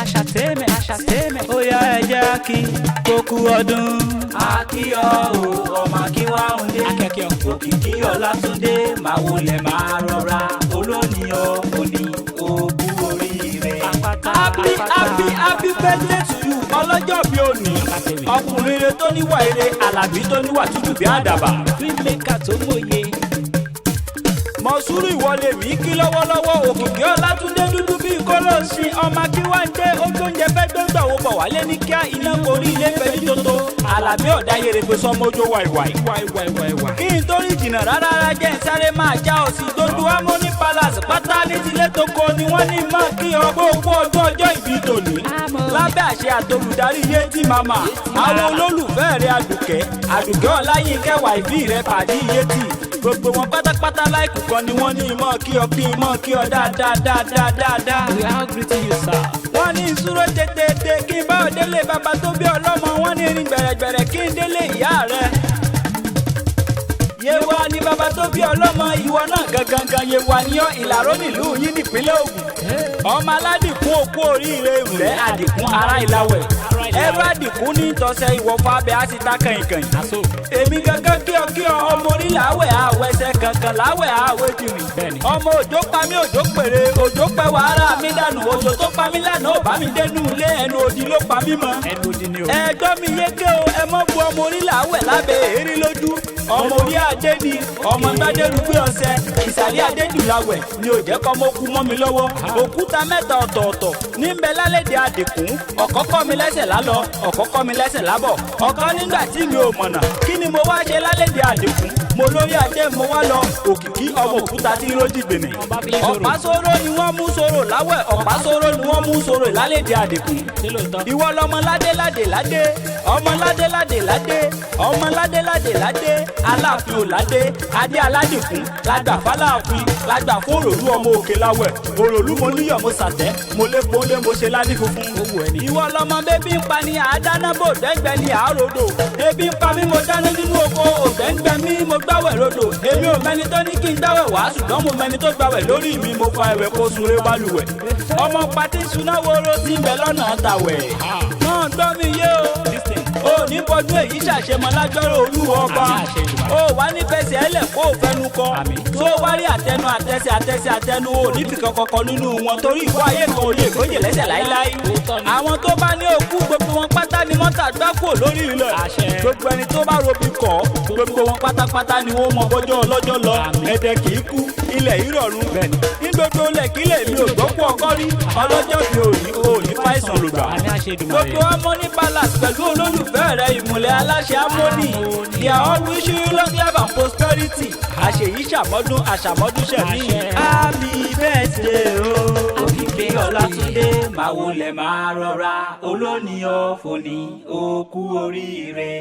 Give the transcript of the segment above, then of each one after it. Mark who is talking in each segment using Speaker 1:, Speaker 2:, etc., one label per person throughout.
Speaker 1: Àṣàtẹ́mẹ̀ ó yá ẹ jẹ́ kí kókó ọdún. Akíyọ̀ o ọmọ Akínwándé Òkìkí Ọlátúndé máa wọlé máa rọra olóníyàn òní ogún oríire. Happy birthday to you ọlọ́jọ́ bí òní ọkùnrin rẹ tó níwà ire Àlàbí tó níwà tútù bí àdàbà. filmmaker tó mòye. Mọ̀súrù ìwọlé mi kí lọ́wọ́lọ́wọ́ Òkìkí Ọlátúndé dúdú bí kólóòsì ọmọ Akínwándé ogbóúnjẹ fẹ́ gbẹ́ngbà wo bọ̀ wálé ní kíá iná korí ilé pẹ̀lú tótó Àlàbí ọ̀dà yèrè pé sọmọjó wàìwàì. Kí n torí jìnnà rárá jẹ́ ń sáré máa já òsì dodo Harmony Palace pátá ní tilé tó kọ ni wọ́n ní máa kí ọgbọ́n ogún ọdún ọjọ́ ìbí tòní. Lábẹ́ àṣẹ àtolùdarí Yétí mama àwọn olólùfẹ́ rẹ̀ Àdùkẹ́ Ọláyínká wàìfì rẹ̀ pàdí Yétí gbogbo wọn pátápátá láìkù kan ni wọ́n ní mọ́ kí ọ dáadáa. We are greeting you sir. Wọ́n ní ìṣúró tètè kí n bá òdélé bàbá tó bí ọlọ́mọ wọ́n ní irin gbẹ̀rẹ̀gbẹ̀rẹ̀ kí n délé ìyá rẹ̀. Yewa ni bàbá tó bí ọlọ́mọ ìwọ náà gangan Yewa ni ọ́ Ìlàró nílùú yín nípínlẹ̀ Ògùn. Ọmọ aládìkún òkú oríire ìrùlẹ̀ àdìkún ará Ìlàwẹ̀. Ẹrú àdìkún ní ìtọ́sẹ̀ ìwọ̀fọ̀ abẹ́ á ti ta kàìnkàìn. Èmi gangan kí ọ ọmọ orí làwẹ̀ àwẹ̀sẹ̀ kankan làwẹ̀ àwẹ̀ jìrì. Ọmọ òjò pa mí òjò pèrè òjò pẹ́ wàhálà mi dànù òjò tó pa mí lánàá ò bá mi dénú ilé ẹnu òdì ló pa mí mọ́. Ẹ̀gbọ́n mi yéké o ẹ mọ́ bu ọmọ orí làwẹ̀ lábẹ́ èrí lójú. Ọmọ orí adé ni ọmọ gbadẹ́rù gbé ọ̀sẹ̀ ìsàlẹ̀ adédùláwẹ̀ ni ò jẹ́ kọ́ mọ́ kú mọ́ mi lọ́wọ́. Òkúta mẹ́ta ọ̀tọ̀ọ̀tọ̀ níbẹ̀ lálẹ́dẹ̀ àdìkún ọ̀kọ́kọ́ mi lẹ́sẹ̀ lálọ ọ̀kọ́kọ́ mi lẹ́sẹ̀ lábọ̀ ọ̀kan nígbà tí mi ò mọ̀nà kí ni mo wá ṣe lálẹ́dẹ̀ àdìkún mo lórí adé mo wá lọ Òkìkí ọmọ òkúta tí rójì gbèmí. Ọ̀pá sóró ni wọ́n mú sóró láwẹ̀ ọ̀pá sóró ni wọ́n mú sóró lálẹ́dẹ̀ àdìkún. Ìwọ lọmọ ládé ọmọ ládé Aláàfin ò ládé adé aládìkún lágbà fáláàfin lágbà fún Òròlú ọmọ òkè láwẹ̀ Òròlú mo níyọ̀ mo sàtẹ́ mo lé pọ́nlé mo ṣe ládì funfun. Ìwọ lọmọ bébí ń pa ni àádáná bò dẹ́gbẹ́ ni àáròdò ebi ń pa mí mo dáná nínú oko ògbẹ́ngbẹ́ mi mo gbáwẹ̀ rodò èmi ò mẹni tó ní kí n gbáwẹ̀ wá ṣùgbọ́n mo mẹni tó gbáwẹ̀ lórí mi mo fa ẹ̀wẹ̀ kó sunre balùwẹ̀. Ọmọ pati sunáwóró ti ń bẹ lọ́nà tàwẹ̀ náà gbọ́ mi yé o ní bọ́dún èyí ṣàṣemọ lágbára Olúwa ọba o wà ní fẹsẹ̀ ẹlẹ̀ kó o fẹnu kọ tó wá rí àtẹnu o ní fìkan kọkọ nínú wọn torí ìwọ ayé kan ò lè gbóyè lẹ́sẹ̀ láíláí. Àwọn tó bá ní òkú gbogbo wọn pátá ni wọ́n tàgbákò lórí ilẹ̀ gbogbo ẹni tó bá robi kọ́ gbogbo wọn pátápátá ni wọ́n mọ bọ́jọ́ ọlọ́jọ́ lọ ẹ̀dẹ̀ kì í kú ilẹ̀ ìrọ̀rùn ní gbogbo lẹ̀kílẹ̀ mi ò gbọ́kú ọkọ́ rí ọlọ́jọ́ mi ò ní fàìsàn lògbà. Gbogbo Harmony Palace pẹ̀lú olólùfẹ́ rẹ̀ ìmùlẹ̀ aláṣẹ Harmony they are all wishing you long life and prosperity. Àṣèyí ṣàmọ́dún àṣàmọ́dún ṣẹ̀mí. Happy birthday o Òkìkí Ọlátúndé máa wọlé máa rọra olóníyàn fòní okú oríire.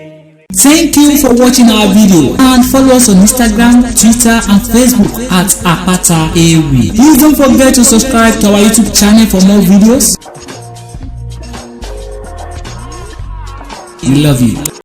Speaker 2: Thank you for watching our video and follow us on Instagram, Twitter and Facebook at Apata Ewi. Please don't forget to subscribe to our YouTube channel for more videos. We love you.